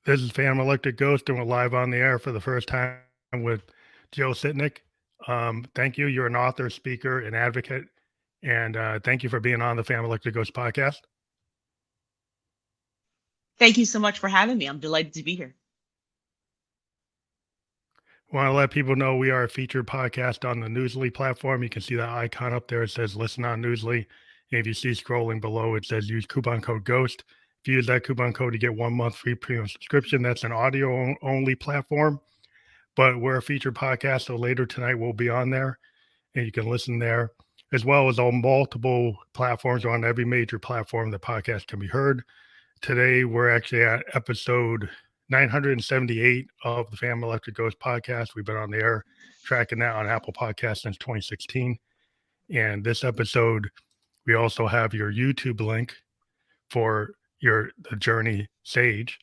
This is Phantom Electric Ghost, and we're live on the air for the first time with Joe Sitnick. Thank you. You're an author, speaker, and advocate, and thank you for being on the Phantom Electric Ghost podcast. Thank you so much for having me. I'm delighted to be here. Want to let people know we are a featured podcast on the Newsly platform. You can see that icon up there. It says listen on Newsly. And if you see scrolling below, it says use coupon code GHOST. If you use that coupon code to get 1 month free premium subscription, that's an audio only platform. But we're a featured podcast, so later tonight we'll be on there and you can listen there, as well as on multiple platforms. On every major platform the podcast can be heard. Today we're actually at episode 978 of the Phantom Electric Ghost podcast. We've been on the air tracking that on Apple Podcasts since 2016. And this episode, we also have your YouTube link for the Journey Sage,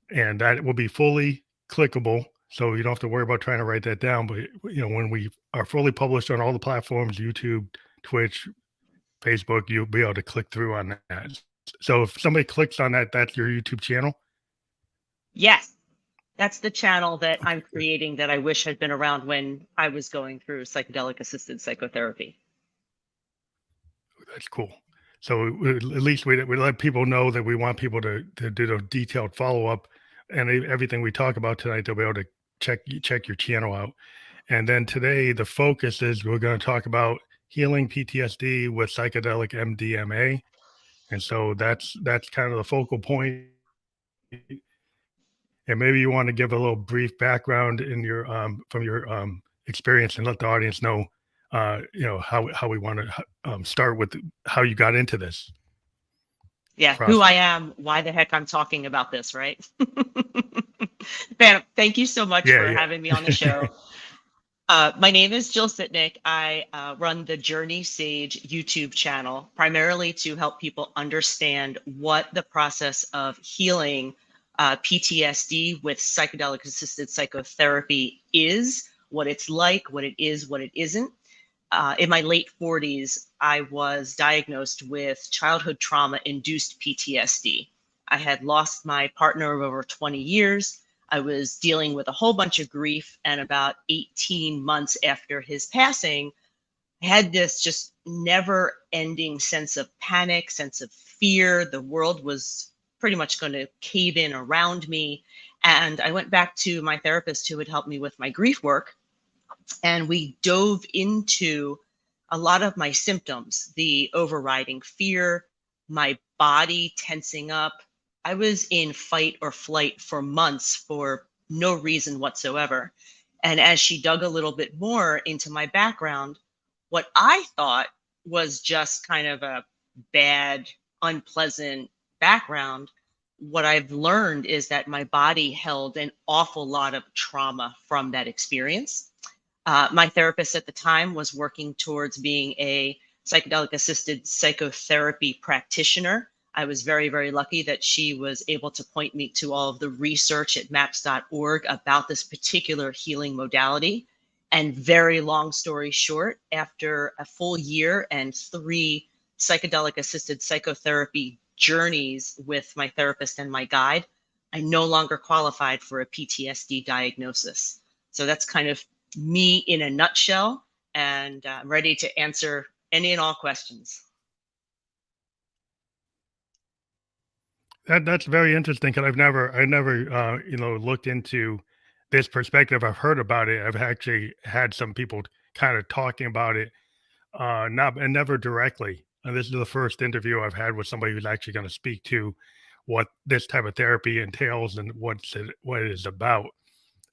and that will be fully clickable. So you don't have to worry about trying to write that down. But when we are fully published on all the platforms, YouTube, Twitch, Facebook, you'll be able to click through on that. So if somebody clicks on that, that's your YouTube channel? Yes, that's the channel that I'm creating that I wish had been around when I was going through psychedelic-assisted psychotherapy. That's cool. So at least we let people know that we want people to do the detailed follow-up, and everything we talk about tonight, they'll be able to check your channel out. And then today, the focus is we're going to talk about healing PTSD with psychedelic MDMA. And so that's kind of the focal point. And maybe you want to give a little brief background in your from your experience and let the audience know, how we want to start with how you got into this. Yeah, process. Who I am, why the heck I'm talking about this, right? Phantom, thank you so much for having me on the show. My name is Jill Sitnick. I run the Journey Sage YouTube channel primarily to help people understand what the process of healing PTSD with psychedelic-assisted psychotherapy is, what it's like, what it is, what it isn't. In my late 40s, I was diagnosed with childhood trauma-induced PTSD. I had lost my partner of over 20 years. I was dealing with a whole bunch of grief, and about 18 months after his passing, I had this just never-ending sense of panic, sense of fear. The world was pretty much going to cave in around me. And I went back to my therapist who had helped me with my grief work, and we dove into a lot of my symptoms, the overriding fear, my body tensing up. I was in fight or flight for months for no reason whatsoever. And as she dug a little bit more into my background, what I thought was just kind of a bad, unpleasant background, what I've learned is that my body held an awful lot of trauma from that experience. My therapist at the time was working towards being a psychedelic-assisted psychotherapy practitioner. I was very, very lucky that she was able to point me to all of the research at maps.org about this particular healing modality. And very long story short, after a full year and 3 psychedelic-assisted psychotherapy journeys with my therapist and my guide, I no longer qualified for a PTSD diagnosis. So that's kind of me in a nutshell, and I'm ready to answer any and all questions. That's very interesting because I never looked into this perspective. I've heard about it. I've actually had some people kind of talking about it, never directly. And this is the first interview I've had with somebody who's actually going to speak to what this type of therapy entails and what it is about.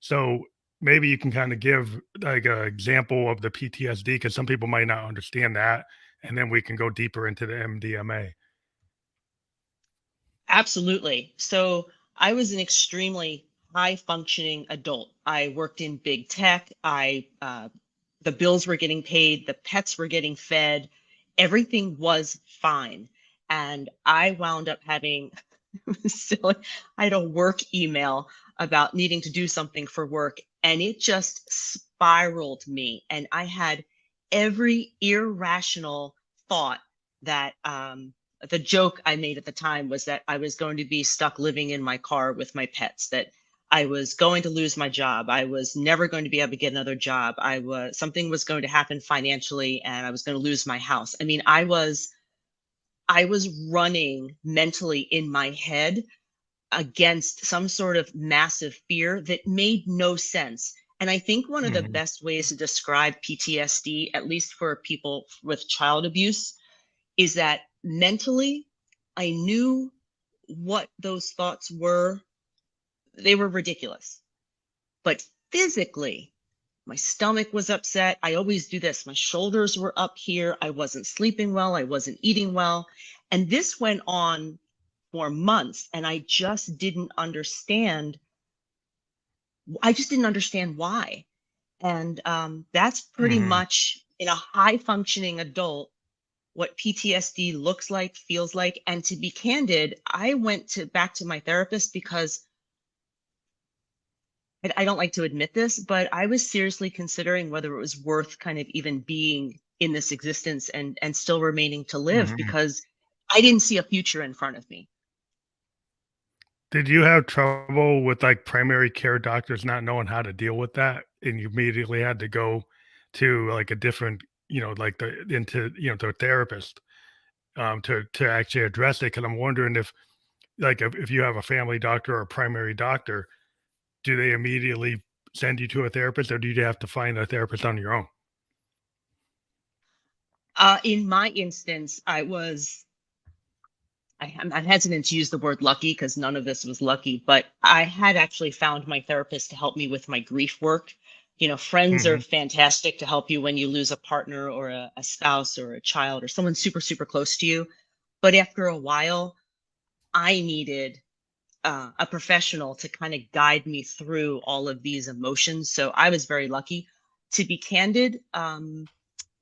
So maybe you can kind of give like an example of the PTSD, because some people might not understand that, and then we can go deeper into the MDMA. Absolutely. So I was an extremely high functioning adult. I worked in big tech. The bills were getting paid, the pets were getting fed, everything was fine. And I wound up having silly, I had a work email about needing to do something for work, and it just spiraled me. And I had every irrational thought that the joke I made at the time was that I was going to be stuck living in my car with my pets, that I was going to lose my job. I was never going to be able to get another job. Something was going to happen financially and I was going to lose my house. I mean, I was running mentally in my head against some sort of massive fear that made no sense. And I think one of the Hmm. best ways to describe PTSD, at least for people with child abuse, is that mentally, I knew what those thoughts were. They were ridiculous. But physically, my stomach was upset. I always do this. My shoulders were up here. I wasn't sleeping well. I wasn't eating well. And this went on for months. And I just didn't understand. I just didn't understand why. And that's pretty Hmm. much in a high functioning adult what PTSD looks like, feels like. And to be candid, I went to back to my therapist because I don't like to admit this, but I was seriously considering whether it was worth kind of even being in this existence and still remaining to live Hmm. because I didn't see a future in front of me. Did you have trouble with like primary care doctors not knowing how to deal with that, and you immediately had to go to like a different, like to a therapist, to actually address it? Because I'm wondering if, like, if you have a family doctor or a primary doctor, do they immediately send you to a therapist, or do you have to find a therapist on your own? In my instance, I'm hesitant to use the word lucky because none of this was lucky, but I had actually found my therapist to help me with my grief work. You know, friends are Hmm. fantastic to help you when you lose a partner or a spouse or a child or someone super, super close to you. But after a while, I needed a professional to kind of guide me through all of these emotions. So I was very lucky. To be candid,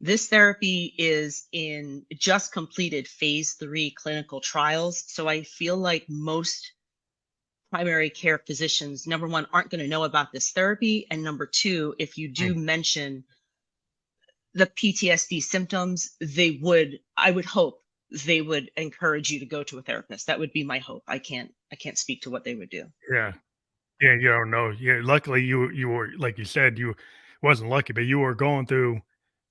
this therapy is in just completed phase 3 clinical trials. So I feel like most primary care physicians, number one, aren't going to know about this therapy. And number two, if you do mention the PTSD symptoms, I would hope they would encourage you to go to a therapist. That would be my hope. I can't speak to what they would do. Yeah. Yeah, you don't know. Yeah, luckily you were, like you said, you wasn't lucky, but you were going through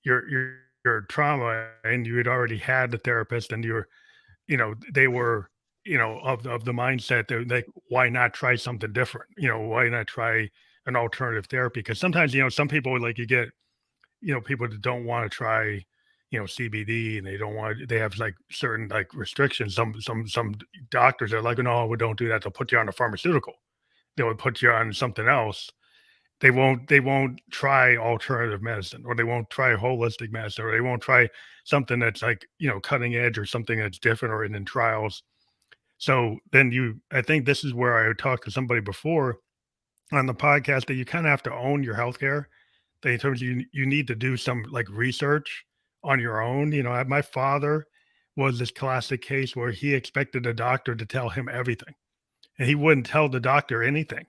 your trauma, and you had already had the therapist, and they were, of the mindset that, like, why not try something different? Why not try an alternative therapy? Because sometimes, some people, like, you get, people that don't want to try, CBD, and they have like certain like restrictions. Some doctors are like, no, we don't do that. They'll put you on a pharmaceutical. They would put you on something else. They won't try alternative medicine, or they won't try holistic medicine, or they won't try something that's like, cutting edge, or something that's different, or in trials. So then I think this is where I talked to somebody before on the podcast, that you kind of have to own your healthcare. That in terms of, you need to do some like research on your own. My father was this classic case where he expected a doctor to tell him everything, and he wouldn't tell the doctor anything.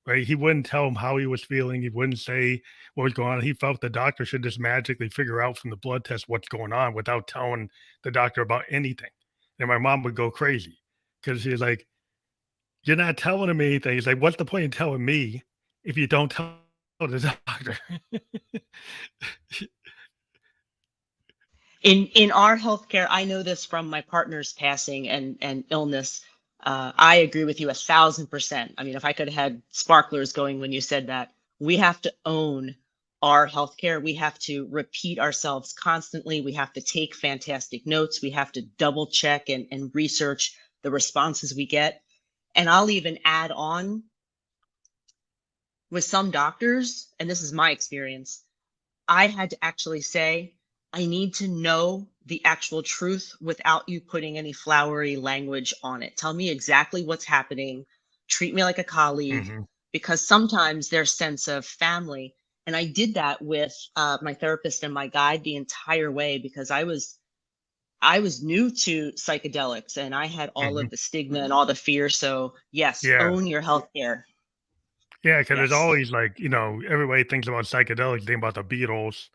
Right? He wouldn't tell him how he was feeling. He wouldn't say what was going on. He felt the doctor should just magically figure out from the blood test what's going on without telling the doctor about anything. And my mom would go crazy because she's like, "You're not telling him anything." He's like, "What's the point in telling me if you don't tell the doctor?" In our healthcare, I know this from my partner's passing and illness. I agree with you 1,000%. I mean, if I could have had sparklers going when you said that, we have to own our healthcare. We have to repeat ourselves constantly. We have to take fantastic notes. We have to double check and research the responses we get. And I'll even add on with some doctors, and this is my experience, I had to actually say, I need to know the actual truth without you putting any flowery language on it. Tell me exactly what's happening. Treat me like a colleague, Mhm. because sometimes their sense of family. And I did that with my therapist and my guide the entire way because I was new to psychedelics and I had all Mhm. of the stigma and all the fear. So yes, Yeah. own your healthcare. Yeah, because there's Yes. always like, everybody thinks about psychedelics, they think about the Beatles,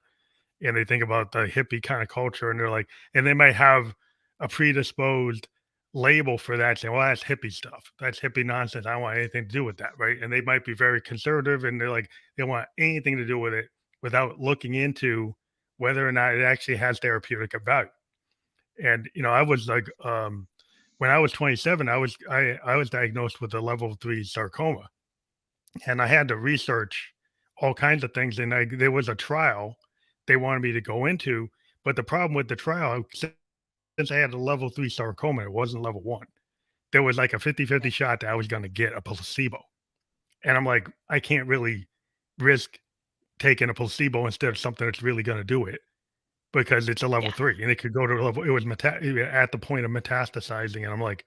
and they think about the hippie kind of culture, and they're like, and they might have a predisposed label for that, saying, well, that's hippie stuff. That's hippie nonsense. I don't want anything to do with that. Right. And they might be very conservative and they're like, they don't want anything to do with it without looking into whether or not it actually has therapeutic value. And, I was like, when I was 27, I was diagnosed with a level 3 sarcoma, and I had to research all kinds of things. And there was a trial they wanted me to go into, but the problem with the trial, since I had a level 3 sarcoma, it wasn't level 1. There was like a 50-50 shot that I was going to get a placebo, and I'm like, I can't really risk taking a placebo instead of something that's really going to do it, because it's a level Yeah. 3 and it could go to a level. It was at the point of metastasizing, and I'm like,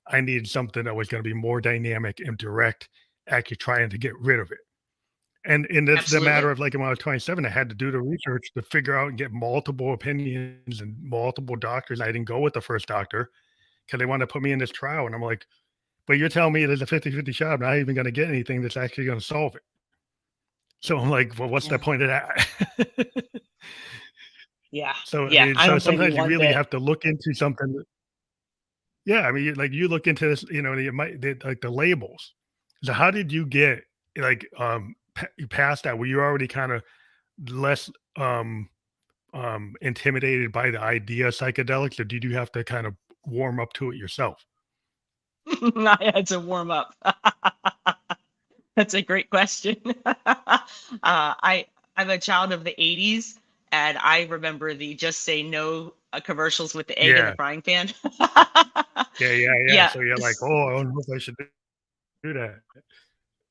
I needed something that was going to be more dynamic and direct, actually trying to get rid of it. And it's the matter Absolutely. of, like, when I was 27, I had to do the research to figure out and get multiple opinions and multiple doctors. I didn't go with the first doctor because they wanted to put me in this trial, and I'm like, but you're telling me there's a 50-50 shot. I'm not even going to get anything that's actually going to solve it. So I'm like, well, what's the Yeah. point of that? Yeah. So I Yeah. mean, I so don't blame you sometimes you one really bit. have to look into something. Yeah, I mean, you look into this, you might like the labels. So how did you get, like, past that? Were you already kind of less intimidated by the idea of psychedelics, or did you have to kind of warm up to it yourself? I had to warm up. That's a great question. I'm a child of the '80s, and I remember the "Just Say No" commercials with the egg in the Yeah, frying pan. yeah, yeah, yeah. Yeah. So you're like, oh, I don't know if I should do that.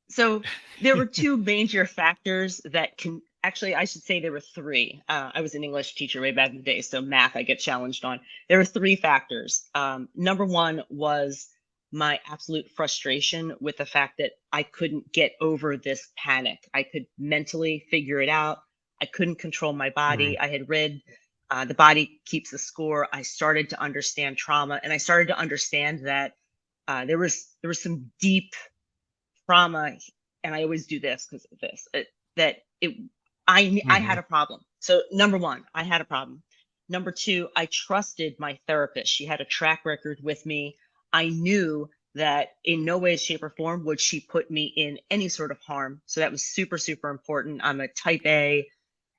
So there were two major factors that can actually, I should say there were three. I was an English teacher way back in the day, so math I get challenged on. There were three factors. Number one was my absolute frustration with the fact that I couldn't get over this panic. I could mentally figure it out. I couldn't control my Mhm, body. I had read The Body Keeps the Score. I started to understand trauma, and I started to understand that there was some deep trauma, and I always do this because of this, that it I had mhm, a problem. So number one, I had a problem. Number two, I trusted my therapist. She had a track record with me. I knew that in no way, shape, or form would she put me in any sort of harm. So that was super, super important. I'm a type A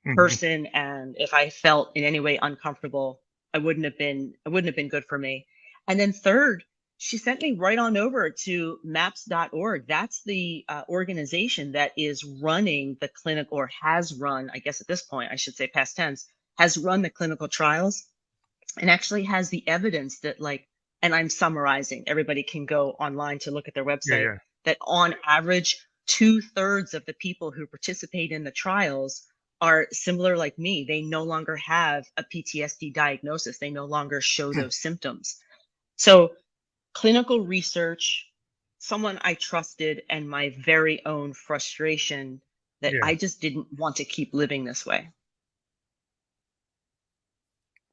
mhm. person, and if I felt in any way uncomfortable, it wouldn't have been good for me. And then third, she sent me right on over to maps.org. That's the organization that is running the clinic, or has run, I guess at this point I should say past tense, has run the clinical trials, and actually has the evidence that, like, and I'm summarizing, everybody can go online to look at their Yeah, website, yeah. that on average, two-thirds of the people who participate in the trials are similar like me. They no longer have a PTSD diagnosis. They no longer show Hmm, those symptoms. So clinical research, someone I trusted, and my very own frustration that yeah. I just didn't want to keep living this way.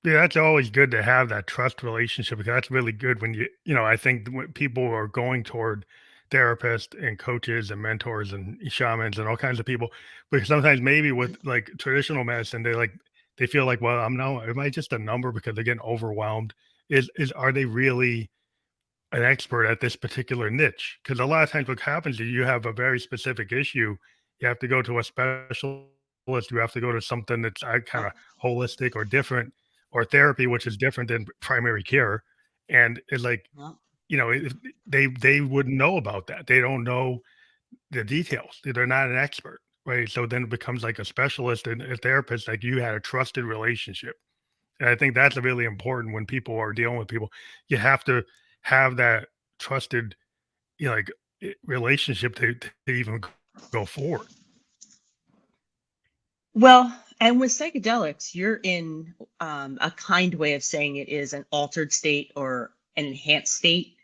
Yeah, that's always good to have that trust relationship, because that's really good when I think when people are going toward therapists and coaches and mentors and shamans and all kinds of people, because sometimes maybe with like traditional medicine, they feel like, well, am I just a number because they're getting overwhelmed? Are they really an expert at this particular niche? Because a lot of times what happens is you have a very specific issue. You have to go to a specialist. You have to go to something that's kind Uh, of holistic or different, or therapy, which is different than primary care. And it's like, well, they wouldn't know about that. They don't know the details. They're not an expert, right? So then it becomes like a specialist and a therapist, like you had a trusted relationship. And I think that's really important when people are dealing with people. You have to have that trusted, like, relationship to even go forward. Well, and with psychedelics, you're in, a kind way of saying it is an altered state or an enhanced state.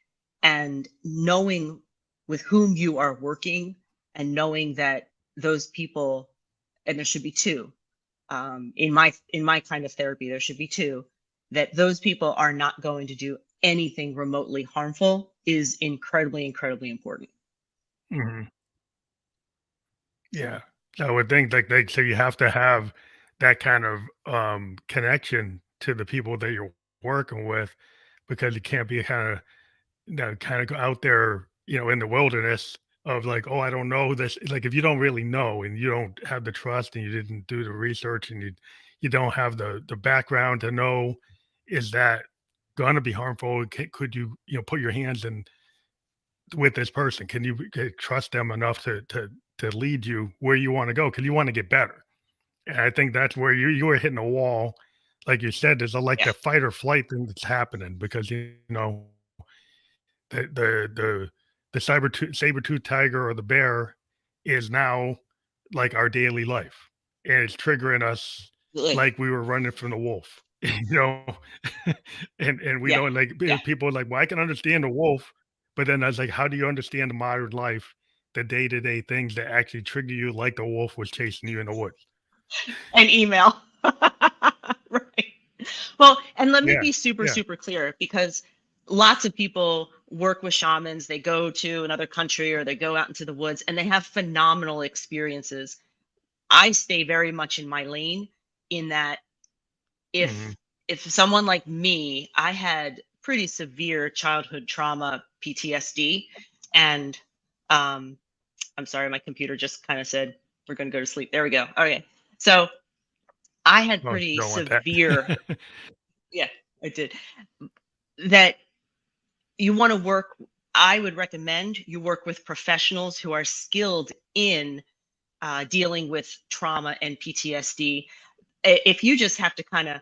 And knowing with whom you are working, and knowing that those people, and there should be two, in my kind of therapy, there should be two, that those people are not going to do anything remotely harmful is incredibly, incredibly important. Mhm. So Yeah. So I would think so you have to have that kind of connection to the people that you're working with, because you can't be kind of out there, in the wilderness of like, oh, I don't know this. Like if you don't really know and you don't have the trust and you didn't do the research and you don't have the background to know, is that going to be harmful? Could you put your hands in with this person? Can you trust them enough to lead you where you want to go? Because you want to get better. And I think that's where you were hitting a wall. Like you said, there's a like Yeah. the fight or flight thing that's happening because the the the the saber tooth tiger or the bear is now like our daily life, and it's triggering us Absolutely. like we were running from the wolf, you know, and we Yeah. don't like Yeah. people are like, well, I can understand the wolf, but then I was like, how do you understand the modern life, the day to day things that actually trigger you like the wolf was chasing you in the woods? An email. Right. Well, and let me Yeah, be super, yeah. super clear because lots of people work with shamans. They go to another country or they go out into the woods and they have phenomenal experiences. I stay very much in my lane in that Hmm. if someone like me, I had pretty severe childhood trauma, PTSD, and um, I'm sorry, my computer just kind of said we're going to go to sleep. There we go. Okay, so I had Well, you pretty don't want that. severe, yeah, I did. That you want to work, I would recommend you work with professionals who are skilled in dealing with trauma and PTSD. If you just have to kind of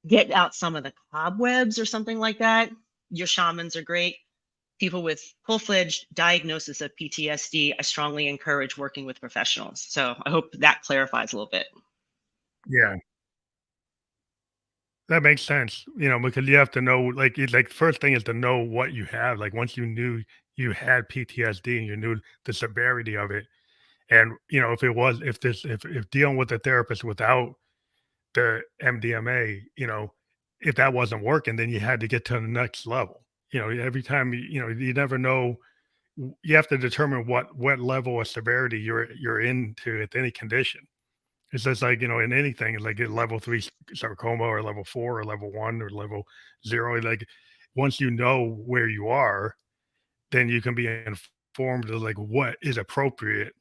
get out some of the cobwebs or something like that, your shamans are great. People with full-fledged diagnosis of PTSD, I strongly encourage working with professionals. So I hope that clarifies a little bit. Yeah. That makes sense, because you have to know, like, first thing is to know what you have. Like, once you knew you had PTSD and you knew the severity of it, and if dealing with a therapist without the MDMA, if that wasn't working, then you had to get to the next level. Every time you never know. You have to determine what level of severity you're into with any condition. It's just like, in anything, like at level 3 sarcoma or level 4 or level 1 or level 0, like once you know where you are, then you can be informed of like what is appropriate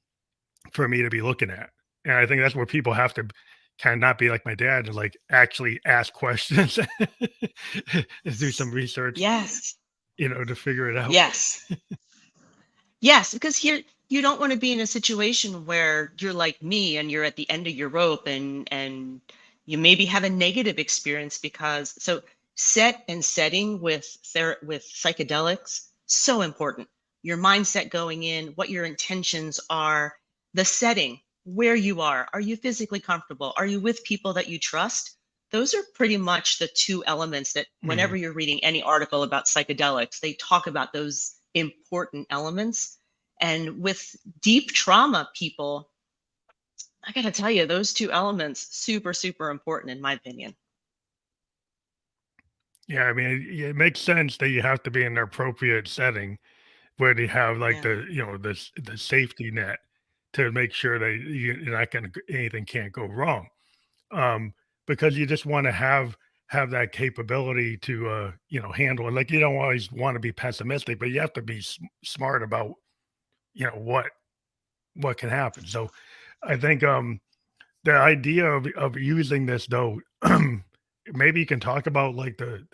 for me to be looking at. And I think that's where people have to kind of not be like my dad and like actually ask questions and do some research, Yes. to figure it out. Yes. Yes, because here you don't want to be in a situation where you're like me and you're at the end of your rope and you maybe have a negative experience because so set and setting with psychedelics so important. Your mindset going in, what your intentions are, the setting, where you are you physically comfortable? Are you with people that you trust? Those are pretty much the two elements that Mhm. whenever you're reading any article about psychedelics, they talk about those important elements. And with deep trauma people, I got to tell you, those two elements, super, super important in my opinion. Yeah, I mean, it makes sense that you have to be in the appropriate setting where they have like Yeah. the safety net to make sure that you're not going to anything can't go wrong. Um, because you just want to have that capability to handle it. Like you don't always want to be pessimistic, but you have to be smart about what can happen. So I think the idea of using this though, maybe you can talk about like the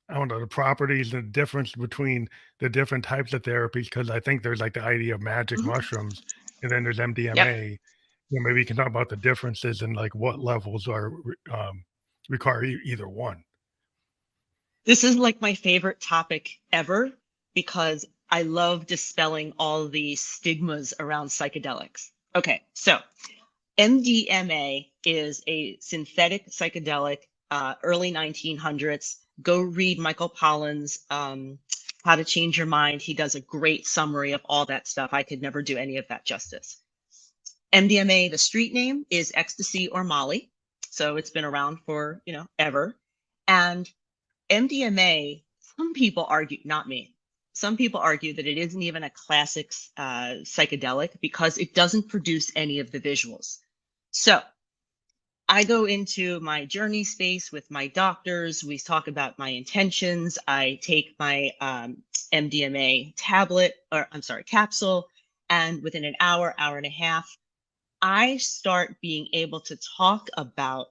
I don't know, the properties, the difference between the different types of therapies, because I think there's like the idea of magic Mhm. mushrooms, and then there's Yep. MDMA. Maybe you can talk about the differences and like what levels are require either one. This is like my favorite topic ever because I love dispelling all the stigmas around psychedelics. Okay, so MDMA is a synthetic psychedelic, early 1900s. Go read Michael Pollan's How to Change Your Mind. He does a great summary of all that stuff. I could never do any of that justice. MDMA, the street name is ecstasy or Molly. So it's been around for, ever. And MDMA, some people argue, not me, some people argue that it isn't even a classic psychedelic because it doesn't produce any of the visuals. So I go into my journey space with my doctors. We talk about my intentions. I take my MDMA tablet, or I'm sorry, capsule. And within an hour, hour and a half, I start being able to talk about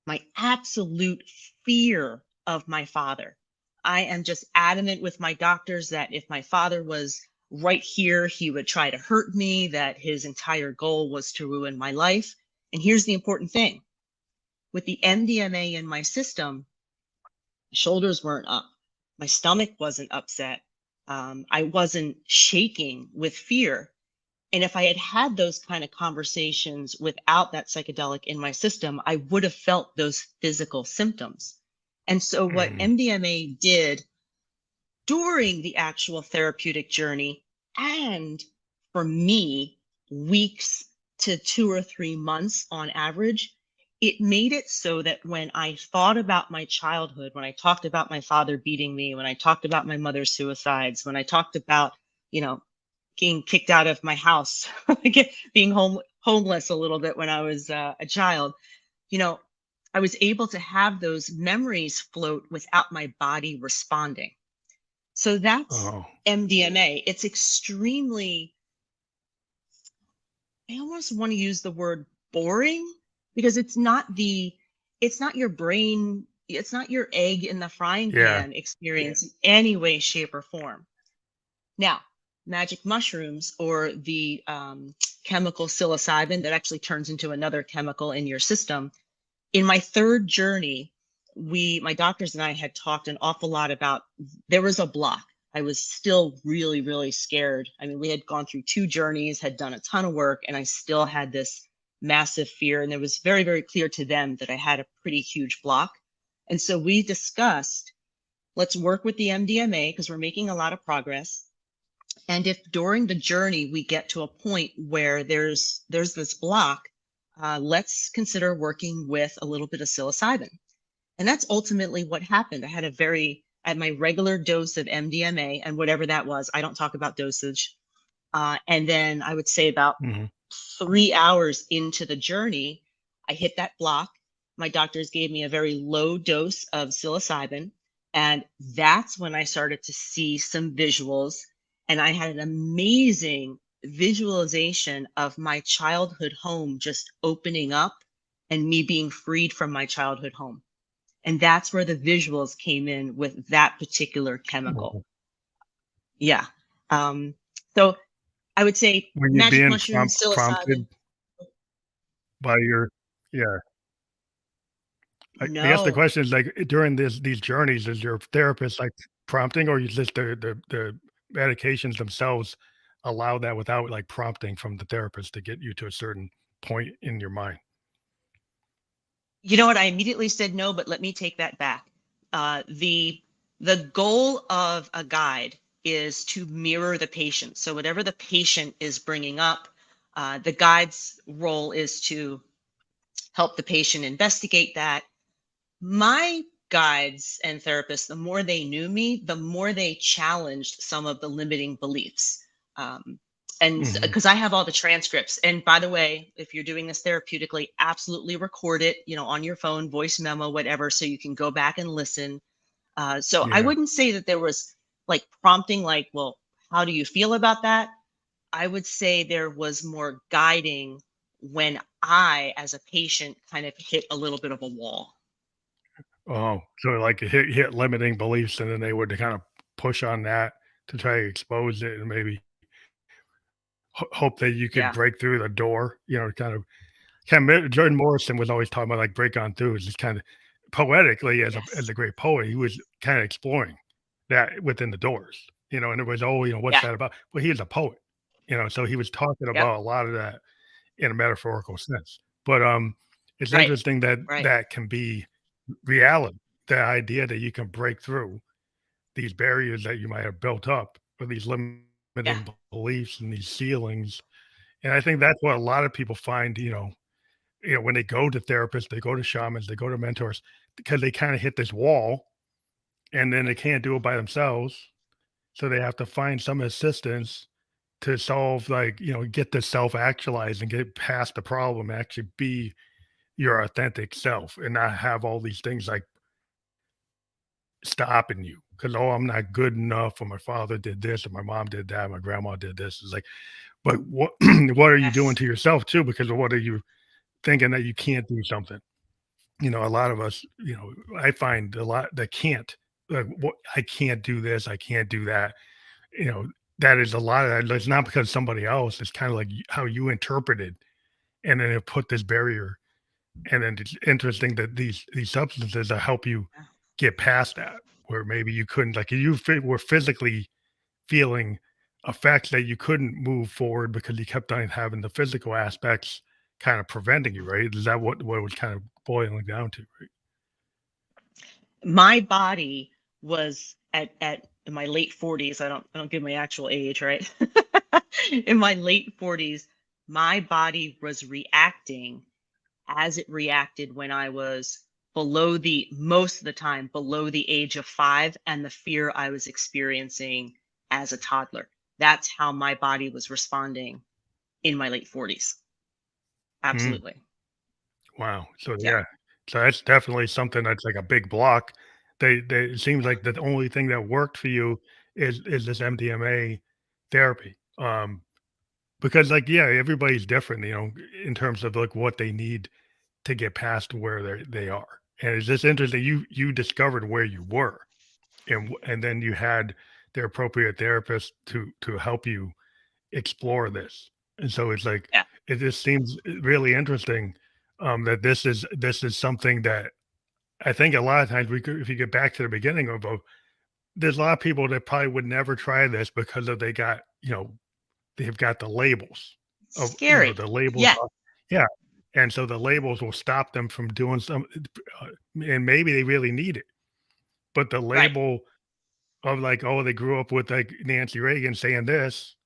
my absolute fear of my father. I am just adamant with my doctors that if my father was right here, he would try to hurt me, that his entire goal was to ruin my life. And here's the important thing: with the MDMA in my system, my shoulders weren't up, my stomach wasn't upset, I wasn't shaking with fear. And if I had had those kind of conversations without that psychedelic in my system, I would have felt those physical symptoms. And so, what Mm. MDMA did during the actual therapeutic journey, and for me, weeks to 2 or 3 months on average, it made it so that when I thought about my childhood, when I talked about my father beating me, when I talked about my mother's suicides, when I talked about, you know, being kicked out of my house, being homeless a little bit when I was a child, you know, I was able to have those memories float without my body responding. So that's Oh, MDMA. It's extremely, I almost want to use the word boring, because it's not your brain, it's not your egg in the frying yeah. pan experience in any way, shape, or form. Now, magic mushrooms, or the chemical psilocybin that actually turns into another chemical in your system. In my third journey, my doctors and I had talked an awful lot about, there was a block. I was still really, really scared. I mean, we had gone through 2 journeys, had done a ton of work, and I still had this massive fear. And it was very, very clear to them that I had a pretty huge block. And so we discussed, let's work with the MDMA because we're making a lot of progress. And if during the journey we get to a point where there's this block, let's consider working with a little bit of psilocybin. And that's ultimately what happened. I had my regular dose of MDMA, and whatever that was. I don't talk about dosage. And then I would say about Hmm. 3 hours into the journey, I hit that block. My doctors gave me a very low dose of psilocybin. And that's when I started to see some visuals. And I had an amazing visualization of my childhood home just opening up and me being freed from my childhood home. And that's where the visuals came in with that particular chemical. Yeah. Um, so I would say When you're magic being mushrooms, psilocybin. prompted by your, yeah. I guess the No, question is like during these journeys, is your therapist like prompting, or you just the medications themselves allow that without like prompting from the therapist to get you to a certain point in your mind? you know what? I immediately said no, but let me take that back. The goal of a guide is to mirror the patient. So whatever the patient is bringing up, the guide's role is to help the patient investigate that. My guides and therapists, the more they knew me, the more they challenged some of the limiting beliefs. Um, and Mhm. because I have all the transcripts. And by the way, if you're doing this therapeutically, absolutely record it, on your phone, voice memo, whatever, so you can go back and listen. So I Yeah. wouldn't say that there was like prompting, like, well, how do you feel about that? I would say there was more guiding when I, as a patient, kind of hit a little bit of a wall. Oh, so like it hit limiting beliefs, and then they would kind of push on that to try to expose it and maybe hope that you could Yeah. break through the door, kind of Jordan Morrison was always talking about like break on through. It's just kind of poetically as Yes. a great poet, he was kind of exploring that within the doors, and it was, oh, what's Yeah. that about? Well, he is a poet, so he was talking Yep. about a lot of that in a metaphorical sense. But it's Right. interesting that Right. that can be reality. The idea that you can break through these barriers that you might have built up or these Yeah. limiting beliefs and these ceilings. And I think that's what a lot of people find, when they go to therapists, they go to shamans, they go to mentors because they kind of hit this wall and then they can't do it by themselves. So they have to find some assistance to solve, like, get the self actualized and get past the problem, actually be, your authentic self and not have all these things like stopping you because, oh, I'm not good enough, or my father did this, or my mom did that, my grandma did this. It's like, but what what are you doing Yes. to yourself too? Because of what are you thinking that you can't do something? A lot of us, I find a lot that can't. Like, what I can't do this, I can't do that. You know, that is a lot of that. It's not because somebody else. It's kind of like how you interpreted, and then it put this barrier. And then it's interesting that these substances that help you Yeah. get past that, where maybe you couldn't, like were physically feeling effects that you couldn't move forward because you kept on having the physical aspects kind of preventing you, right? Is that what it was kind of boiling down to, right? My body was at in my late 40s. I don't give my actual age, right? In my late 40s, my body was reacting as it reacted when I was below the most of the time below the age of 5 and the fear I was experiencing as a toddler. That's how my body was responding in my late 40s. Mm, Absolutely. wow. So Yeah. yeah, so that's definitely something that's like a big block. It seems like the only thing that worked for you is this MDMA therapy. Because like yeah, everybody's different, in terms of like what they need to get past where they are. And it's just interesting you discovered where you were, and then you had the appropriate therapist to help you explore this. And so it's like Yeah. it just seems really interesting, that this is something that I think a lot of times we could, if you get back to the beginning of there's a lot of people that probably would never try this because of they got, they've got the labels of, Scary. the labels Yeah. are, yeah, and so the labels will stop them from doing some, uh, and maybe they really need it, but the Right. label of like, oh, they grew up with like Nancy Reagan saying this,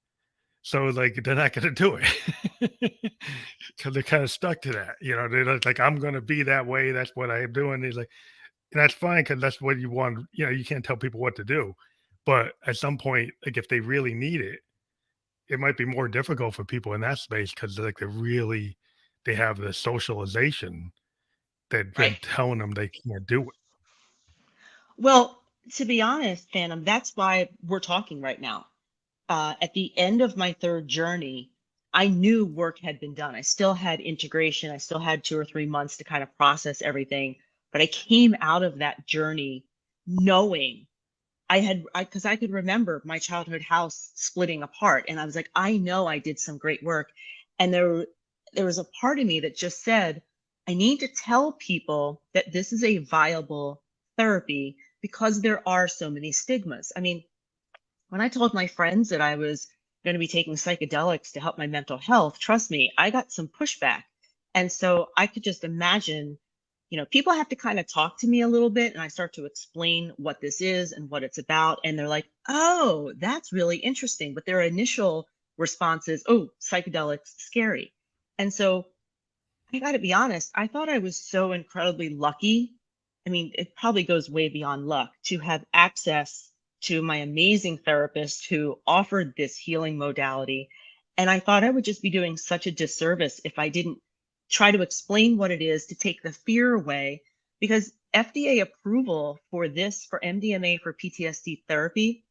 so like they're not going to do it because they're kind of stuck to that. They're like, I'm going to be that way. That's what I am doing. He's like, and that's fine because that's what you want. You can't tell people what to do, but at some point, like if they really need it, it might be more difficult for people in that space because like they have the socialization that Right. been telling them they can't do it. Well, to be honest, Phantom, that's why we're talking right now. At the end of my third journey, I knew work had been done. I still had integration. I still had 2 or 3 months to kind of process everything. But I came out of that journey knowing because I could remember my childhood house splitting apart. And I was like, I know I did some great work. And there was a part of me that just said, I need to tell people that this is a viable therapy because there are so many stigmas. I mean, when I told my friends that I was going to be taking psychedelics to help my mental health, trust me, I got some pushback. And so I could just imagine, people have to kind of talk to me a little bit and I start to explain what this is and what it's about. And they're like, oh, that's really interesting. But their initial response is, oh, psychedelics, scary. And so I got to be honest, I thought I was so incredibly lucky. I mean, it probably goes way beyond luck to have access to my amazing therapist who offered this healing modality. And I thought I would just be doing such a disservice if I didn't try to explain what it is to take the fear away, because FDA approval for this, for MDMA for PTSD therapy,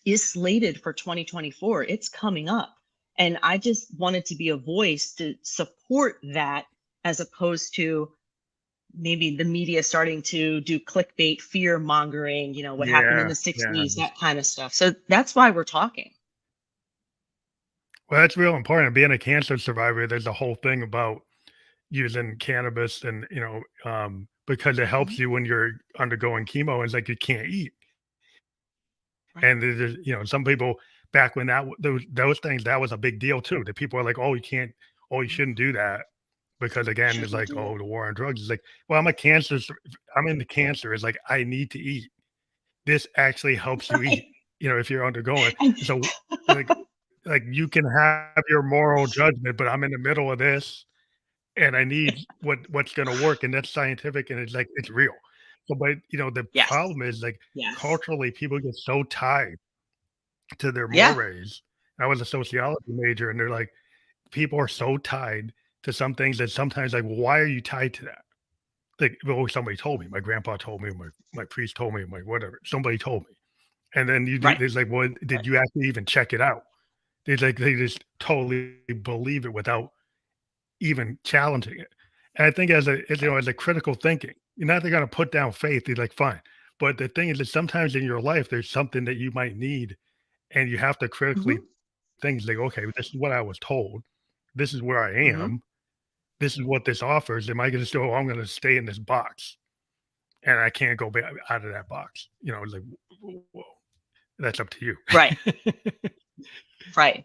is slated for 2024. It's coming up. And I just wanted to be a voice to support that as opposed to maybe the media starting to do clickbait, fear mongering, what happened in Yeah, the yeah. 60s, that kind of stuff. So that's why we're talking. Well, that's real important. Being a cancer survivor, there's a whole thing about using cannabis and, because it Mhm. helps you when you're undergoing chemo. And it's like you can't eat. Right. And there's, some people back when those things, that was a big deal too. That people are like, oh, you can't, oh, you Mhm. shouldn't do that because again, it's Shouldn't like, do oh, it. the war on drugs. It's like, well, I'm into cancer. It's like I need to eat. This actually helps you eat. Right. If you're undergoing. And So like you can have your moral judgment, but I'm in the middle of this and I need what's gonna work, and that's scientific, and it's like it's real. So, but the yes. problem is like Yes. culturally, people get so tied to their Yeah. mores. I was a sociology major, and they're like, people are so tied to some things that sometimes like, why are you tied to that? Like, well, somebody told me, my grandpa told me, my priest told me, my whatever, somebody told me. And then you do, Right. there's like, well, Right. did you actually even check it out? There's like, they just totally believe it without even challenging it. And I think Right. as a critical thinking, you're not going to put down faith. You're like, fine. But the thing is that sometimes in your life, there's something that you might need, and you have to critically Hmm. think, like, okay, this is what I was told. This is where I Hmm. am. This is what this offers. Am I going to still, I'm going to stay in this box and I can't go back out of that box? It's like, whoa, that's up to you. Right. Right.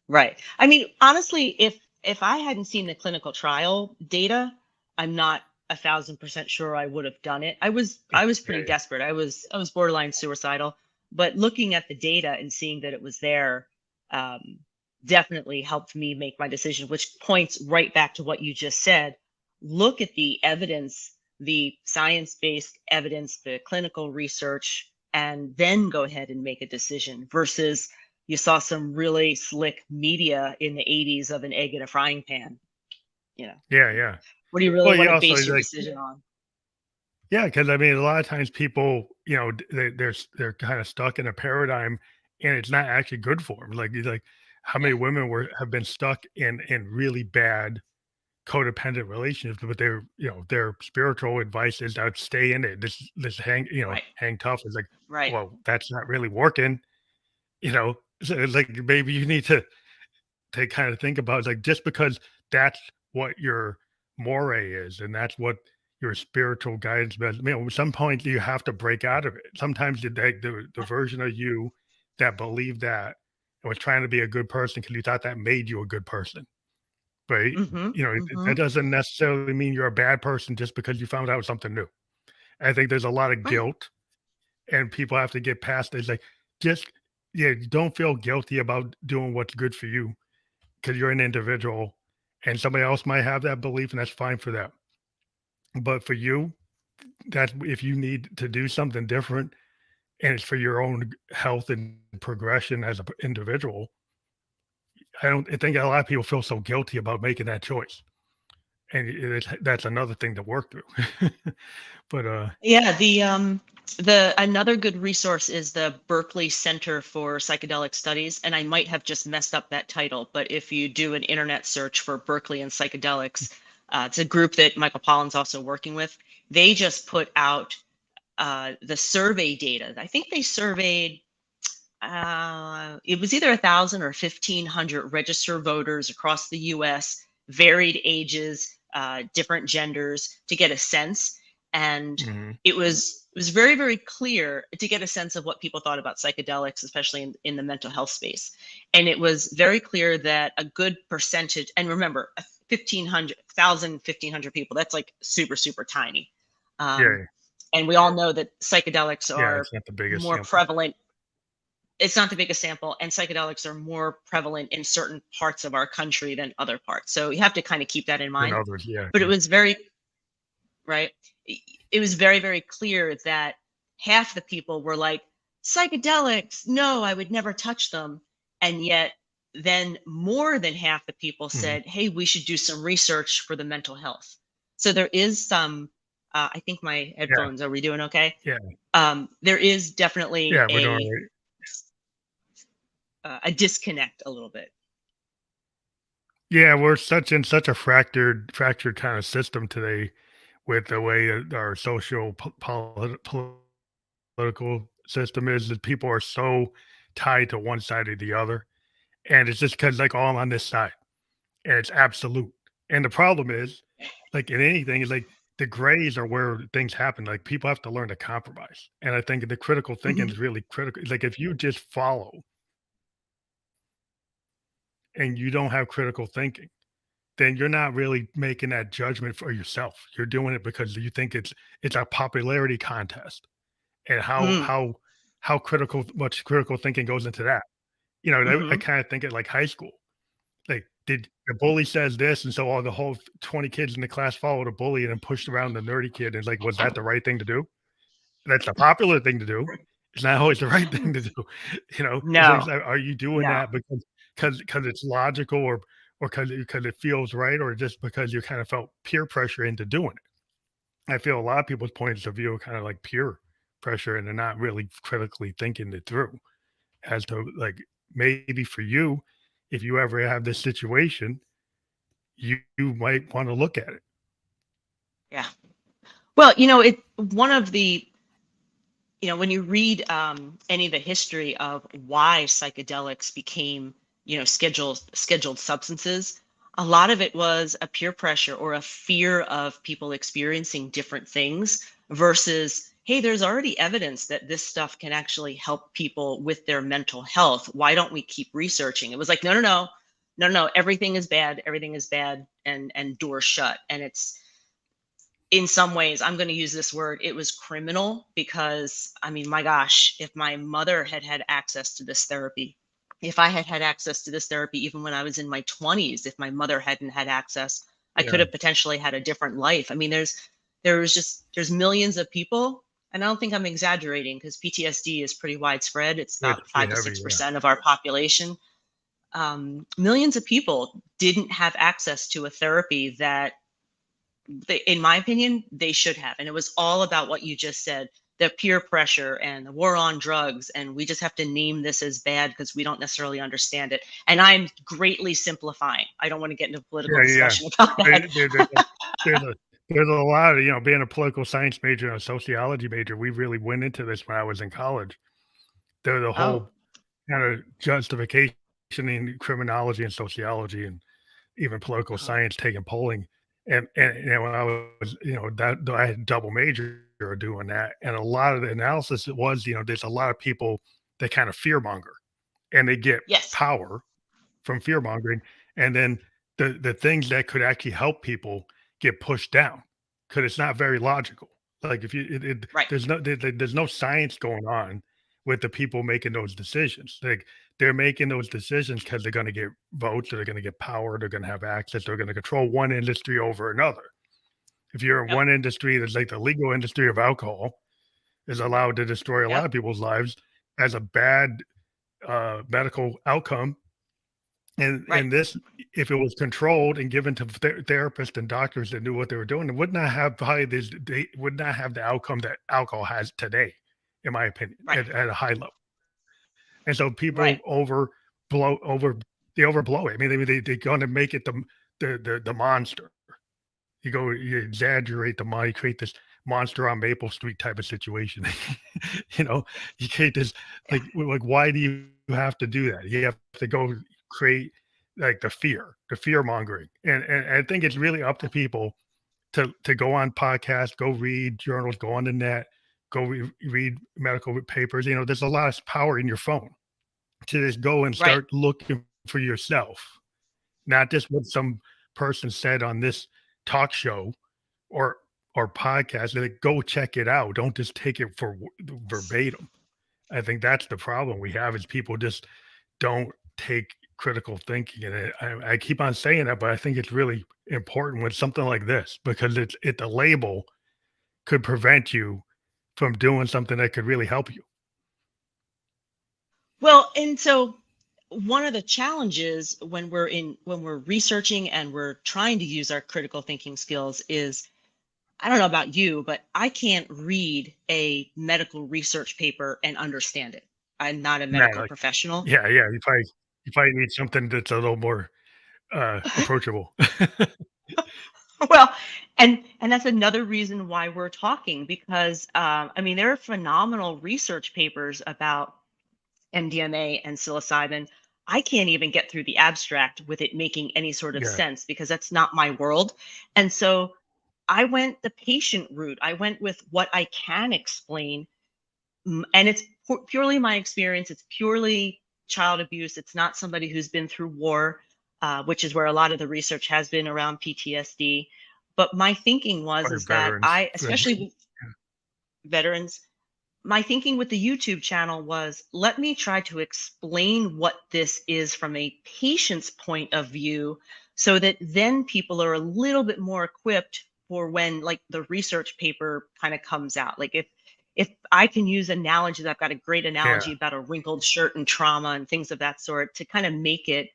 Right. I mean, honestly, if I hadn't seen the clinical trial data, I'm not 1,000% sure I would have done it. I was Yeah, pretty desperate. I was borderline suicidal, but looking at the data and seeing that it was there, um, definitely helped me make my decision, which points right back to what you just said. Look at the evidence, the science-based evidence, the clinical research, and then go ahead and make a decision versus you saw some really slick media in the 80s of an egg in a frying pan, you know. yeah, yeah. What do you really Well, want you to also base your like, decision on? yeah, because I mean, a lot of times people, they're kind of stuck in a paradigm, and it's not actually good for them. Like how many Yeah. women have been stuck in really bad codependent relationships, but their spiritual advice is that stay in it. This Right. hang tough. Is like, Right. well, that's not really working. So it's like maybe you need to kind of think about, like, just because that's what your moray is and that's what your spiritual guidance is, at some point you have to break out of it. Sometimes the version of you that believed that and was trying to be a good person because you thought that made you a good person, right? Mhm. That Mhm. doesn't necessarily mean you're a bad person just because you found out something new. I think there's a lot of Right. guilt, and people have to get past it. It's like, just, yeah, don't feel guilty about doing what's good for you because you're an individual, and somebody else might have that belief, and that's fine for them. But for you, that if you need to do something different and it's for your own health and progression as an individual, I think a lot of people feel so guilty about making that choice. And that's another thing to work through. But Yeah, the another good resource is the Berkeley Center for Psychedelic Studies, and I might have just messed up that title, but if you do an internet search for Berkeley and psychedelics, it's a group that Michael Pollan's also working with. They just put out the survey data. I think they surveyed it was either 1,000 or 1,500 registered voters across the U.S., varied ages, different genders, to get a sense. And mhm, it was very, very clear to get a sense of what people thought about psychedelics, especially in the mental health space. And it was very clear that a good percentage, and remember, 1,500 people, that's like super, super tiny. Um, yeah, and we all know that psychedelics yeah, are it's not the biggest more sample. prevalent. It's not the biggest sample, and psychedelics are more prevalent in certain parts of our country than other parts. So you have to kind of keep that in Than mind. others, yeah, But it yeah. was very right. It was very, very clear that half the people were like, psychedelics, no, I would never touch them. And yet, then more than half the people Mhm. said, hey, we should do some research for the mental health. So there is some, I think my Yeah, headphones, are we doing okay? yeah, There is definitely yeah, we're doing all right. a disconnect a little bit. Yeah, we're such a fractured kind of system today with the way that our social political system is, that people are so tied to one side or the other. And it's just because, like, oh, I'm on this side, and it's absolute. And the problem is, like in anything, is like the grays are where things happen. Like, people have to learn to compromise. And I think the critical thinking Mhm. is really critical. It's like, if you just follow and you don't have critical thinking, then you're not really making that judgment for yourself. You're doing it because you think it's a popularity contest. And Mm. how much critical thinking goes into that. I Mhm. kind of think at like high school. Like, did the bully says this, and so all the whole 20 kids in the class followed the bully and then pushed around the nerdy kid. And it's like, was that the right thing to do? That's the popular thing to do. It's not always the right thing to do. It's like, No, are you doing no. that because it's logical, or or because it feels right, or just because you kind of felt peer pressure into doing it. I feel a lot of people's points of view are kind of like peer pressure, and they're not really critically thinking it through as to like maybe for you, if you ever have this situation, you might want to look at it. Yeah. Well, one of the, when you read any of the history of why psychedelics became, scheduled substances, a lot of it was a peer pressure or a fear of people experiencing different things versus, hey, there's already evidence that this stuff can actually help people with their mental health. Why don't we keep researching? It was like, no, no, no, no, no, everything is bad, and doors shut. And it's, in some ways, I'm going to use this word, it was criminal because, I mean, my gosh, if my mother had had access to this therapy, if I had had access to this therapy, even when I was in my 20s, if my mother hadn't had access, I could Yeah, have potentially had a different life. I mean, there's millions of people, and I don't think I'm exaggerating because PTSD is pretty widespread. It's it's about pretty 5 to heavy. Yeah, 6% of our population. Millions of people didn't have access to a therapy that in my opinion, they should have. And it was all about what you just said, the peer pressure and the war on drugs. And we just have to name this as bad because we don't necessarily understand it. And I'm greatly simplifying. I don't want to get into a political yeah, yeah. discussion about There, that. there's a there's a lot of, being a political science major and a sociology major, we really went into this when I was in college. There's a Oh, whole kind of justification in criminology and sociology and even political uh-huh. science taking polling. And when I was, that I had double major doing that. And a lot of the analysis it was, there's a lot of people that kind of fear monger and they get Yes. power from fear mongering. And then the things that could actually help people get pushed down because it's not very logical. Like if you, Right. there's no science going on with the people making those decisions. Like they're making those decisions because they're going to get votes, or they're going to get power, they're going to have access, they're going to control one industry over another. If you're in Yep. one industry that's like the legal industry of alcohol is allowed to destroy a lot Yep. of people's lives, has a bad medical outcome. Right. And this, if it was controlled and given to therapists and doctors that knew what they were doing, it would not have probably this. They would not have the outcome that alcohol has today, in my opinion, Right. at a high level. And so Right. people they overblow it. I mean, they're going to make it the monster. You exaggerate the money, create this monster on Maple Street type of situation. you know, you create this Yeah. like why do you have to do that? You have to go create like the fear mongering, and I think it's really up to people to go on podcasts, go read journals, go on the net, go read medical papers. There's a lot of power in your phone to just go and Right. start looking for yourself, not just what some person said on this talk show or podcast. Like, go check it out. Don't just take it for Yes. verbatim. I think that's the problem we have is people just don't take critical thinking. And I keep on saying that, but I think it's really important with something like this because the label could prevent you from doing something that could really help you. Well, and so one of the challenges when we're researching and we're trying to use our critical thinking skills is, I don't know about you, but I can't read a medical research paper and understand it. I'm not a Right, medical like, professional. yeah, yeah, you probably need something that's a little more, approachable. Well, and that's another reason why we're talking because I mean there are phenomenal research papers about MDMA and psilocybin. I can't even get through the abstract with it making any sort of Yeah, sense because that's not my world. And so I went the patient route. I went with what I can explain. And it's purely my experience. It's purely child abuse. It's not somebody who's been through war, which is where a lot of the research has been around PTSD. But my thinking was probably is that veterans. especially with veterans, my thinking with the YouTube channel was let me try to explain what this is from a patient's point of view so that then people are a little bit more equipped for when like the research paper kind of comes out. Like if I can use analogies, I've got a great Yeah, analogy about a wrinkled shirt and trauma and things of that sort to kind of make it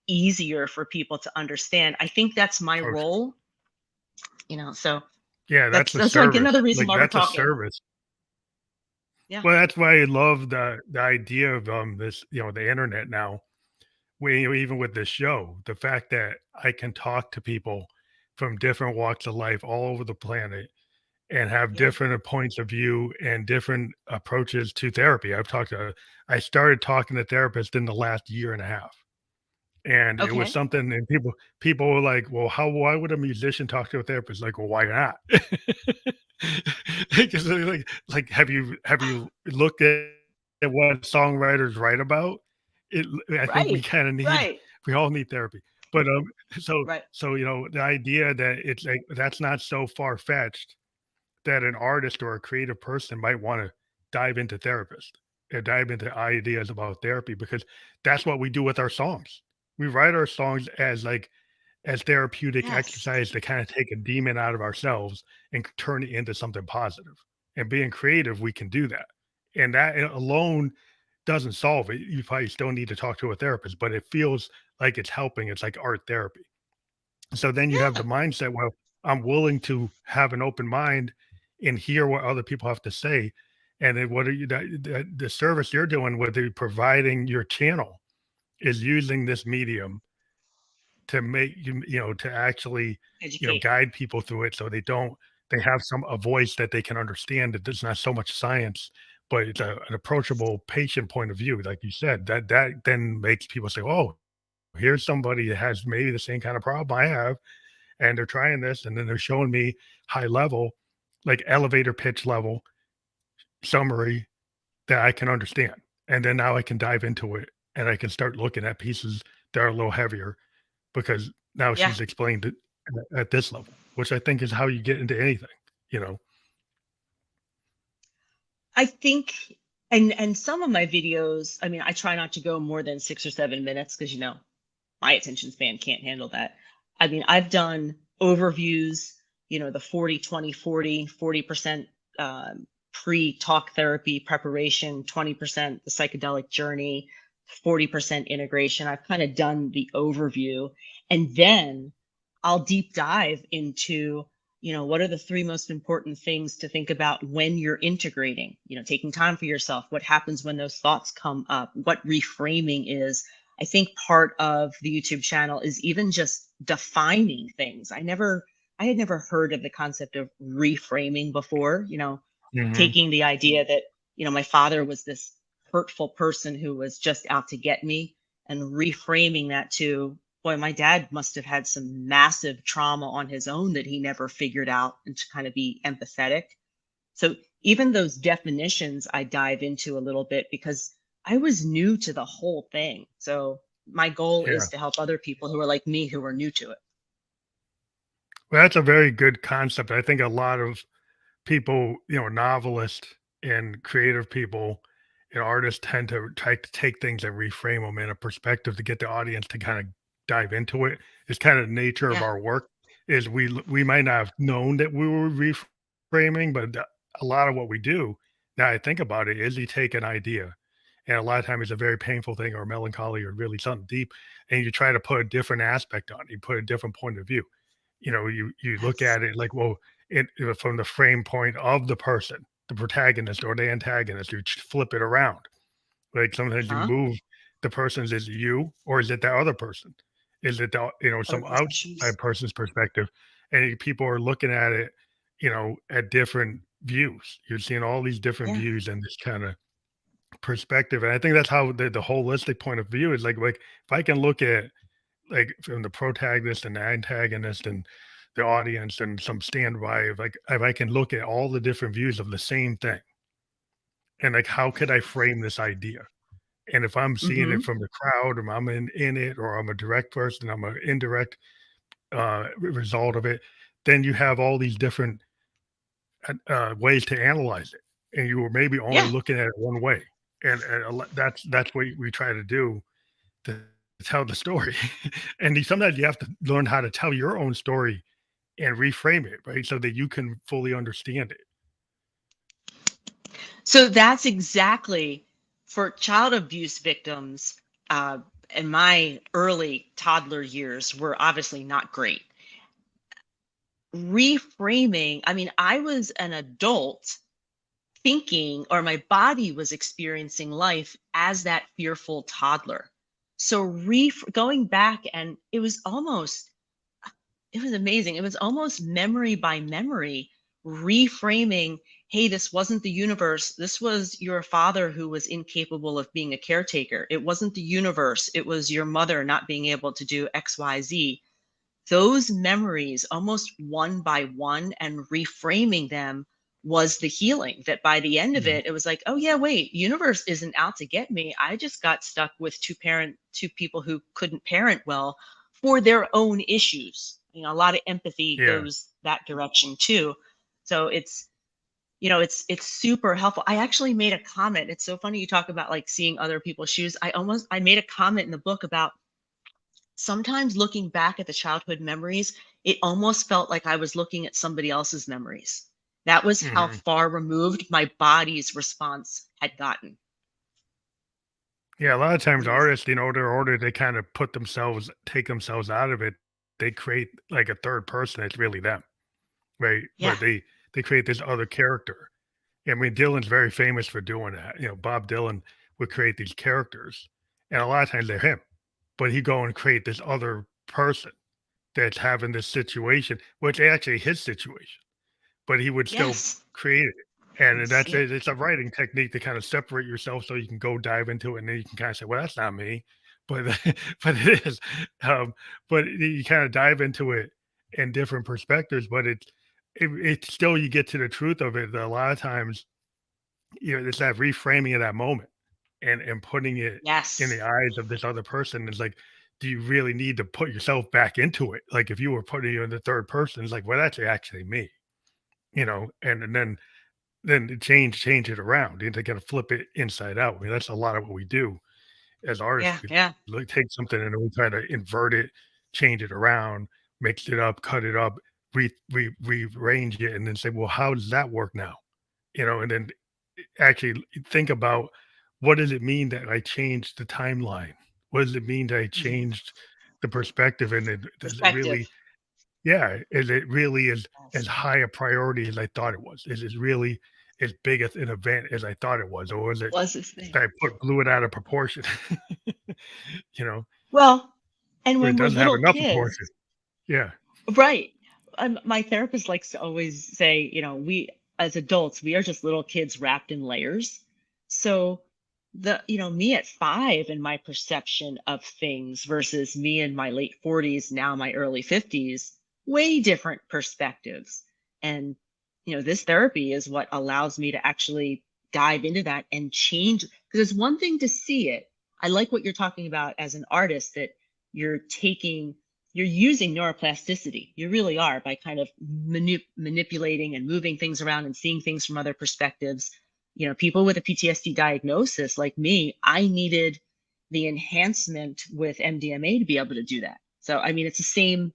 easier for people to understand. I think that's my Oh, role, so yeah, that's a that's like service. another reason Like why we're that's a talking. service. Yeah. Well, that's why I love the idea of this, the internet now. Even with this show, the fact that I can talk to people from different walks of life all over the planet and have Yeah. different points of view and different approaches to therapy. I started talking to therapists in the last year and a half. And it was Okay. something, and people were like, "Well, why would a musician talk to a therapist?" Like, "Well, why not?" Because have you looked at what songwriters write about? It I think Right. Right. we all need therapy. But, so Right. the idea that it's like that's not so far-fetched that an artist or a creative person might wanna dive into therapist and dive into ideas about therapy because that's what we do with our songs. We write our songs as therapeutic Yes. exercise to kinda take a demon out of ourselves and turn it into something positive. And being creative, we can do that. And that alone doesn't solve it. You probably still need to talk to a therapist, but it feels like it's helping. It's like art therapy. So then you have Yeah. the mindset, well, I'm willing to have an open mind and hear what other people have to say. And then what are you the service you're doing with providing your channel is using this medium to make to actually, Educate. guide people through it so they have a voice that they can understand that there's not so much science, but it's an approachable patient point of view, like you said, that then makes people say, "Oh, here's somebody that has maybe the same kind of problem I have, and they're trying this, and then they're showing me high level, like elevator pitch level summary that I can understand. And then now I can dive into it and I can start looking at pieces that are a little heavier because now Yeah. she's explained it at this level, which I think is how you get into anything, you know? I think, and some of my videos, I mean, I try not to go more than 6 or 7 minutes because my attention span can't handle that. I mean, I've done overviews, the 40% pre-talk therapy preparation, 20% the psychedelic journey, 40% integration. I've kind of done the overview, and then I'll deep dive into, what are the three most important things to think about when you're integrating, taking time for yourself, what happens when those thoughts come up, what reframing is. I think part of the YouTube channel is even just defining things. I had never heard of the concept of reframing before, Mhm. taking the idea that, my father was this hurtful person who was just out to get me, and reframing that to, boy, my dad must have had some massive trauma on his own that he never figured out, and to kind of be empathetic. So even those definitions I dive into a little bit because I was new to the whole thing. So my goal Yeah. is to help other people who are like me who are new to it. Well, that's a very good concept. I think a lot of people, novelists and creative people and artists tend to try to take things and reframe them in a perspective to get the audience to kind of dive into it. It's kind of the nature of Yeah. our work is we might not have known that we were reframing, but a lot of what we do now I think about it is you take an idea and a lot of times it's a very painful thing or melancholy or really something deep and you try to put a different aspect on it. You put a different point of view. You look Yes. at it like, well, from the frame point of the person, the protagonist or the antagonist, you flip it around. Like sometimes you Huh? move the person's is it you or is it the other person? Is it Other some person's outside shoes. person's perspective? And people are looking at it, at different views. You're seeing all these different Yeah. views and this kind of perspective. And I think that's how the holistic point of view is like if I can look at like from the protagonist and the antagonist and the audience and some standby of like if I can look at all the different views of the same thing and like how could I frame this idea? And if I'm seeing Mm-hmm. it from the crowd or I'm in it or I'm a direct person, I'm an indirect result of it, then you have all these different ways to analyze it. And you were maybe only Yeah. looking at it one way. And that's what we try to do to tell the story. And sometimes you have to learn how to tell your own story and reframe it, right? So that you can fully understand it. So that's exactly for child abuse victims. and my early toddler years were obviously not great. Reframing, I mean, I was an adult thinking, or my body was experiencing life as that fearful toddler. So going back, and it was amazing. It was almost memory by memory, reframing, hey, this wasn't the universe. This was your father who was incapable of being a caretaker. It wasn't the universe. It was your mother not being able to do XYZ. Those memories, almost one by one, and reframing them was the healing. That by the end of Mhm. it was like, oh yeah, wait, universe isn't out to get me. I just got stuck with two people who couldn't parent well for their own issues. A lot of empathy Yeah. goes that direction too. So it's super helpful. I actually made a comment. It's so funny you talk about like seeing other people's shoes. I made a comment in the book about sometimes looking back at the childhood memories, it almost felt like I was looking at somebody else's memories. That was how Mhm. far removed my body's response had gotten. Yeah, a lot of times Amazing. artists, their order to kind of take themselves out of it, they create like a third person that's really them, right? Yeah. But they create this other character. I mean, Dylan's very famous for doing that. Bob Dylan would create these characters, and a lot of times they're him, but he go and create this other person that's having this situation, which actually his situation, but he would still Yes. create it. And Yes. that's Yeah. it. It's a writing technique to kind of separate yourself so you can go dive into it, and then you can kind of say, "Well, that's not me," but but it is. But you kind of dive into it in different perspectives, but it's still you get to the truth of it. A lot of times, it's that reframing of that moment and putting it in the Yes. eyes of this other person. Is like, do you really need to put yourself back into it? Like if you were putting you in the third person, it's like, well, that's actually me, and then change it around. You got to flip it inside out. I mean, that's a lot of what we do as artists. Yeah. We Yeah. like take something and then we try to invert it, change it around, mix it up, cut it up, rearrange it, and then say, well, how does that work now? And then actually think about what does it mean that I changed the timeline? What does it mean that I Mhm. changed the perspective? And does it really, Perspective. yeah, is it really as Yes. high a priority as I thought it was? Is it really as big as an event as I thought it was? Or was it Was his name. that I blew it out of proportion? you know, Well, and or it when we're doesn't have little enough kids, proportion. Yeah. right. My therapist likes to always say, we as adults, we are just little kids wrapped in layers. So me at 5 and my perception of things versus me in my late 40s, now my early 50s, way different perspectives. And, this therapy is what allows me to actually dive into that and change. Because it's one thing to see it. I like what you're talking about as an artist, that you're taking you're using neuroplasticity. You really are, by kind of manipulating and moving things around and seeing things from other perspectives. People with a PTSD diagnosis like me, I needed the enhancement with MDMA to be able to do that. So, I mean, it's the same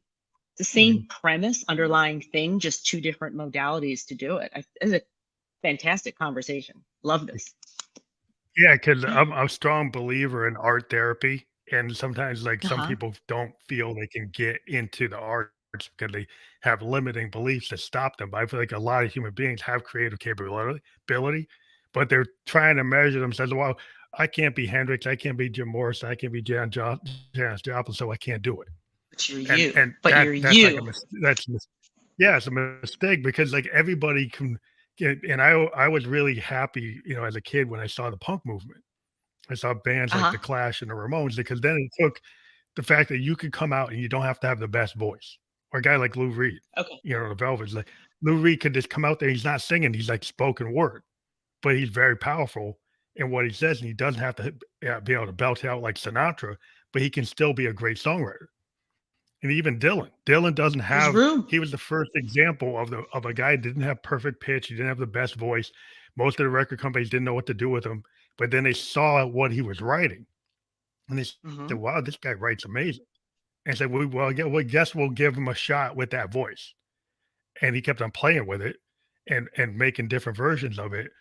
Mhm. premise, underlying thing, just two different modalities to do it. It's a fantastic conversation. Love this. Yeah, because I'm a strong believer in art therapy, and sometimes, like, Uh some huh. people don't feel they can get into the arts because they have limiting beliefs that stop them, but I feel like a lot of human beings have creative ability, but they're trying to measure themselves, "Well, I can't be Hendrix, I can't be Jim Morrison, I can't be Janis Joplin, so I can't do it." But you're And you. and But you're that's like a you. yeah, it's a mistake because, like, everybody can get and I was really happy, as a kid when I saw the punk movement. I saw bands Uh like huh. The Clash and the Ramones because then it took the fact that you could come out and you don't have to have the best voice. Or a guy like Lou Reed, Okay. the Velvets, like, Lou Reed could just come out there, he's not singing, he's like spoken word, but he's very powerful in what he says, and he doesn't have to, be able to belt out like Sinatra, but he can still be a great songwriter. And even Dylan doesn't There's have room. he was the first example of a guy that didn't have perfect pitch, he didn't have the best voice. Most of the record companies didn't know what to do with him, but then they saw what he was writing, and they Hmm. said, "Wow, this guy writes amazing." And said, "We guess we'll give him a shot with that voice." And he kept on playing with it and making different versions of it.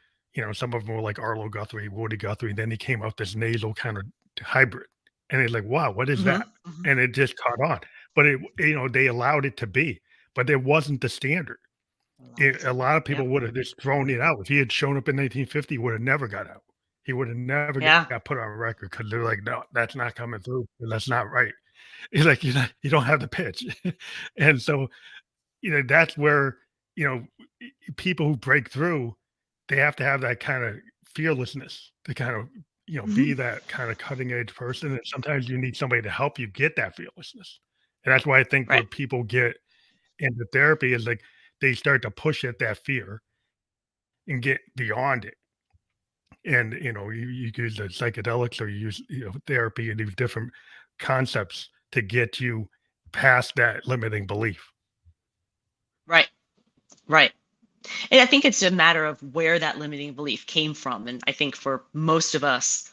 Some of them were like Arlo Guthrie, Woody Guthrie, then he came out this nasal kind of hybrid, And it's like, wow, what is Mhm, that? mhm. And it just caught on. But they allowed it to be, but it wasn't the standard. Allowed it to A be. lot of people Yep. would have just thrown it out. If he had shown up in 1950, he would have never got out. He would have never Yeah. got put on record because they're like, no, that's not coming through. That's not right. He's like, you don't have the pitch. And so, that's where, you know, people who break through, they have to have that kind of fearlessness to kind of, be Mhm. that kind of cutting edge person. And sometimes you need somebody to help you get that fearlessness. And that's why I think Right. where people get into therapy is like they start to push at that fear and get beyond it. And you use the psychedelics or you use therapy and these different concepts to get you past that limiting belief. Right. Right. And I think it's a matter of where that limiting belief came from. And I think for most of us,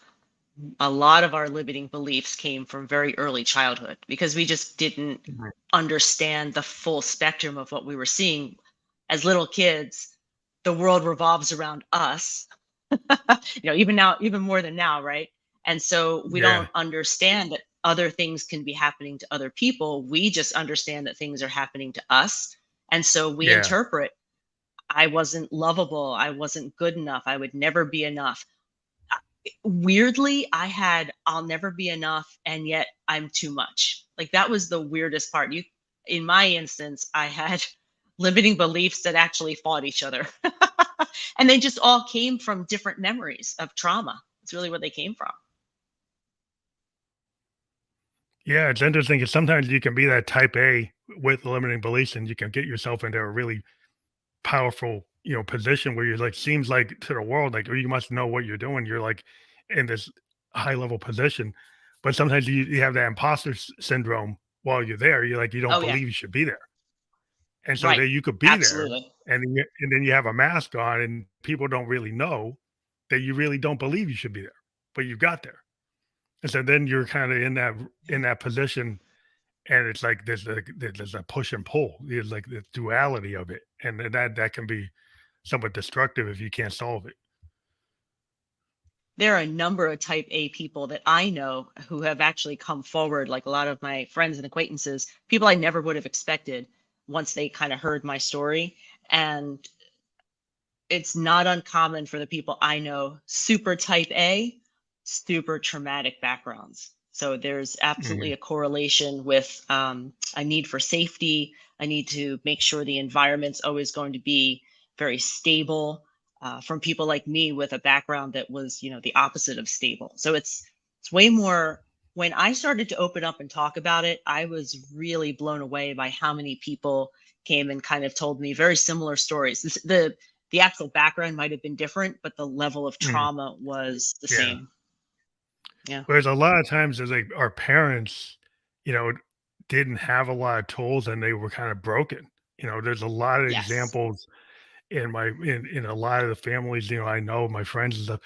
a lot of our limiting beliefs came from very early childhood because we just didn't Mhm. understand the full spectrum of what we were seeing as little kids. The world revolves around us, even now, even more than now, right? And so we Yeah, don't understand that other things can be happening to other people. We just understand that things are happening to us. And so we yeah, interpret, I wasn't lovable, I wasn't good enough, I would never be enough. Weirdly, I had I'll never be enough and yet I'm too much. Like that was the weirdest part. You In my instance, I had limiting beliefs that actually fought each other. And they just all came from different memories of trauma. It's really where they came from. yeah. It's interesting because sometimes you can be that type A with limiting beliefs, and you can get yourself into a really powerful, position where you're like, seems like to the world, like, oh, you must know what you're doing. You're like in this high level position, but sometimes you have that imposter syndrome while you're there. You're like, you don't Oh yeah. believe you should be there. And so Right. that you could be there, Absolutely. and then you have a mask on, and people don't really know that you really don't believe you should be there, but you got there. And so then you're kinda in that position, and it's like there's a push and pull. There's like the duality of it, and then that can be somewhat destructive if you can't solve it. There are a number of type A people that I know who have actually come forward, like a lot of my friends and acquaintances, people I never would have expected once they kind of heard my story. And it's not uncommon for the people I know, super type A, super traumatic backgrounds. So there's absolutely Mhm. a correlation with a need for safety. I need to make sure the environment's always going to be very stable from people like me with a background that was, the opposite of stable. So it's way more. When I started to open up and talk about it, I was really blown away by how many people came and kind of told me very similar stories. The actual background might have been different, but the level of Mhm. trauma was the Yeah. same. Yeah. Whereas a lot of times it's like our parents, you know, didn't have a lot of tools and they were kind of broken. There's a lot of Yes. examples in a lot of the families, I know my friends and stuff,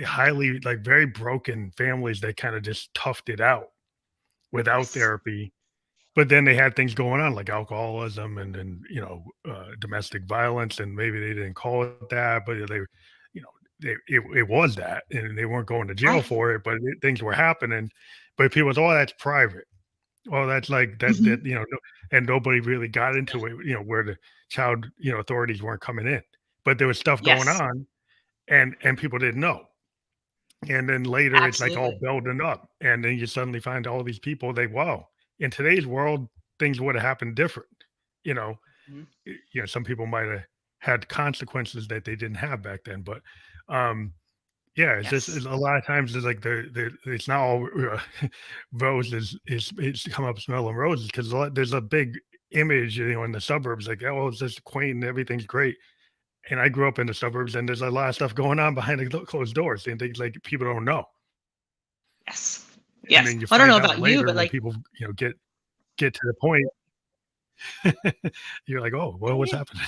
highly like very broken families that kind of just toughed it out without Yes. therapy. But then they had things going on like alcoholism and domestic violence, and maybe they didn't call it that, but you know, it was that, and they weren't going to jail Right. for it, but things were happening. But people was, oh, that's private. Oh, that's like that Mhm. that and nobody really got into it, where the child authorities weren't coming in, but there was stuff going Yes. on, and people didn't know. And then later, it's like all Absolutely. building up, and then you suddenly find all these people. Wow, in today's world, things would have happened different. You know, Mhm. some people might have had consequences that they didn't have back then. But um, yeah, it's just Yes. a lot of times it's like it's not all roses is come up smelling roses because there's a big image, in the suburbs like, oh, it's just quaint and everything's great. And I grew up in the suburbs, and there's a lot of stuff going on behind the closed doors and things like people don't know. Yes. And Yes. then you I don't know find out about you, later but when like people, get to the point, you're like, "Oh, well, what's I happening?"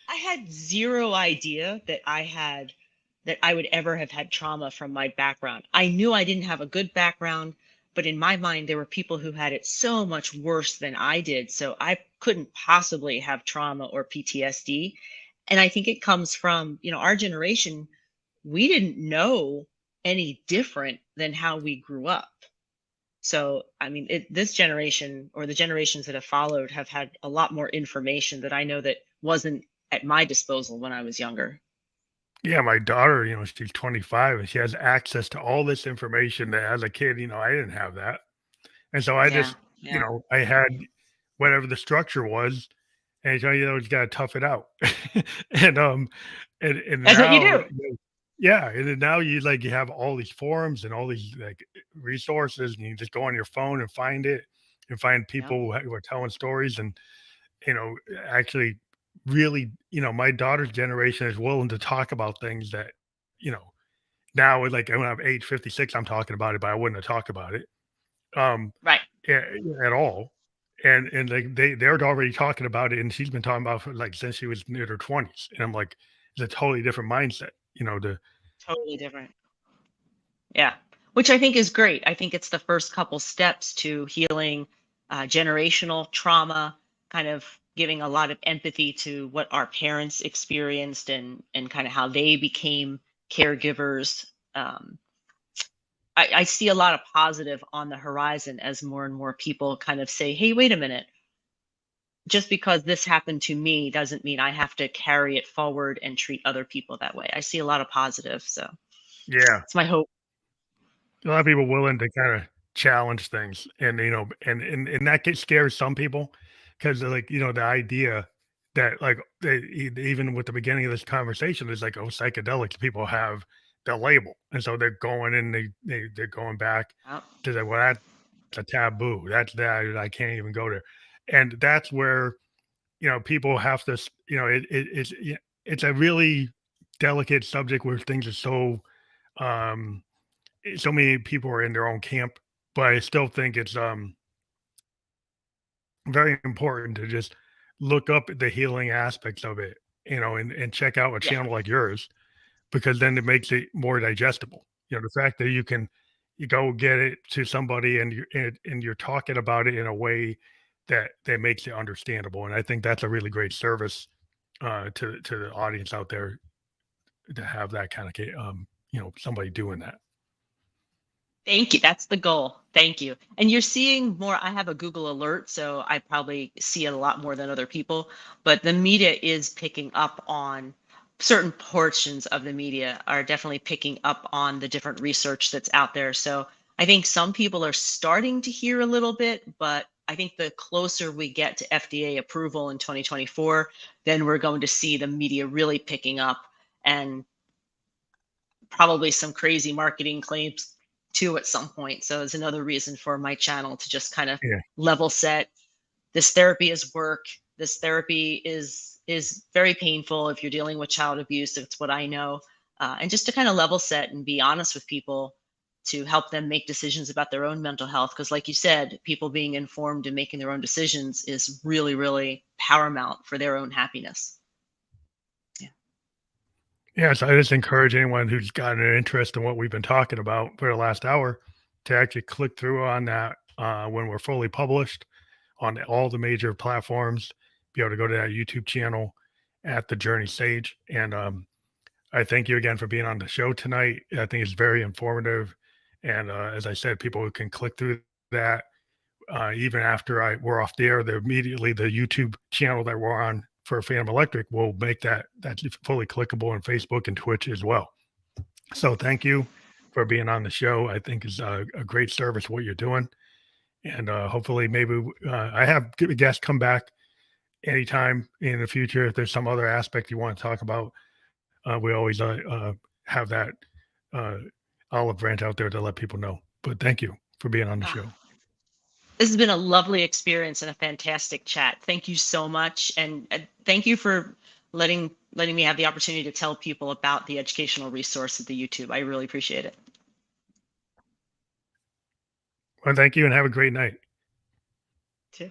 I had zero idea that I would ever have had trauma from my background. I knew I didn't have a good background, but in my mind there were people who had it so much worse than I did. So I couldn't possibly have trauma or PTSD. And I think it comes from, our generation, we didn't know any different than how we grew up. So, I mean, this generation or the generations that have followed have had a lot more information that I know that wasn't at my disposal when I was younger. Yeah, my daughter, she's 25 and she has access to all this information that as a kid, I didn't have that. And so I Yeah, just, yeah. I had whatever the structure was, and so, you gotta tough it out. And, and That's what you now, do. yeah, and then now you have all these forums and all these, resources, and you just go on your phone and find it and find Yep. people who are telling stories and, actually really, my daughter's generation is willing to talk about things that, you know, now, like, when I'm age 56, I'm talking about it, but I wouldn't have talked about it, um, Right. at all. And like they're already talking about it, and she's been talking about it for, like, since she was near her 20s. And I'm like, it's a totally different mindset, the Totally different. Yeah. Which I think is great. I think it's the first couple steps to healing generational trauma, kind of giving a lot of empathy to what our parents experienced and kind of how they became caregivers. Um, I see a lot of positive on the horizon as more and more people kind of say, hey, wait a minute. Just because this happened to me doesn't mean I have to carry it forward and treat other people that way. I see a lot of positive. So yeah. it's my hope. A lot of people willing to kinda challenge things, and, and that scares some people because, like, the idea that, like, even with the beginning of this conversation, is like, "Oh, psychedelics," people have the label, and so they're going in, they're going back Yep. to the, "Well, that's a taboo. That's that I can't even go there." And that's where, people have to it's a really delicate subject where things are so, um so many people are in their own camp, but I still think it's very important to just look up the healing aspects of it, and check out a Yeah. channel like yours because then it makes it more digestible. The fact that you go get it to somebody and you're talking about it in a way that makes it understandable. And I think that's a really great service to the audience out there to have that kind of somebody doing that. Thank you. That's the goal. Thank you. And you're seeing more. I have a Google alert, so I probably see it a lot more than other people, but the media is picking up on certain portions of the media are definitely picking up on the different research that's out there. So I think some people are starting to hear a little bit, but I think the closer we get to FDA approval in 2024, then we're going to see the media really picking up and probably some crazy marketing claims too at some point. So it's another reason for my channel to just kind of Yeah. level set. This therapy is work. This therapy is very painful if you're dealing with child abuse. It's what I know, and just to kind of level set and be honest with people to help them make decisions about their own mental health. Because, like you said, people being informed and making their own decisions is really, really paramount for their own happiness. Yeah. Yeah, so I just encourage anyone who's got an interest in what we've been talking about for the last hour to actually click through on that when we're fully published on all the major platforms. Be able to go to that YouTube channel at the Journey Sage. And I thank you again for being on the show tonight. I think it's very informative. And as I said, people who can click through that even after we're off the air, immediately the YouTube channel that we're on for Phantom Electric will make that's fully clickable on Facebook and Twitch as well. So thank you for being on the show. I think is a great service what you're doing, and hopefully maybe I have guests come back anytime in the future if there's some other aspect you want to talk about. We always have that uh, olive branch out there to let people know. But thank you for being on the Ah, show. this has been a lovely experience and a fantastic chat. Thank you so much, and thank you for letting me have the opportunity to tell people about the educational resource at the YouTube. I really appreciate it. Well, thank you and have a great night. Too.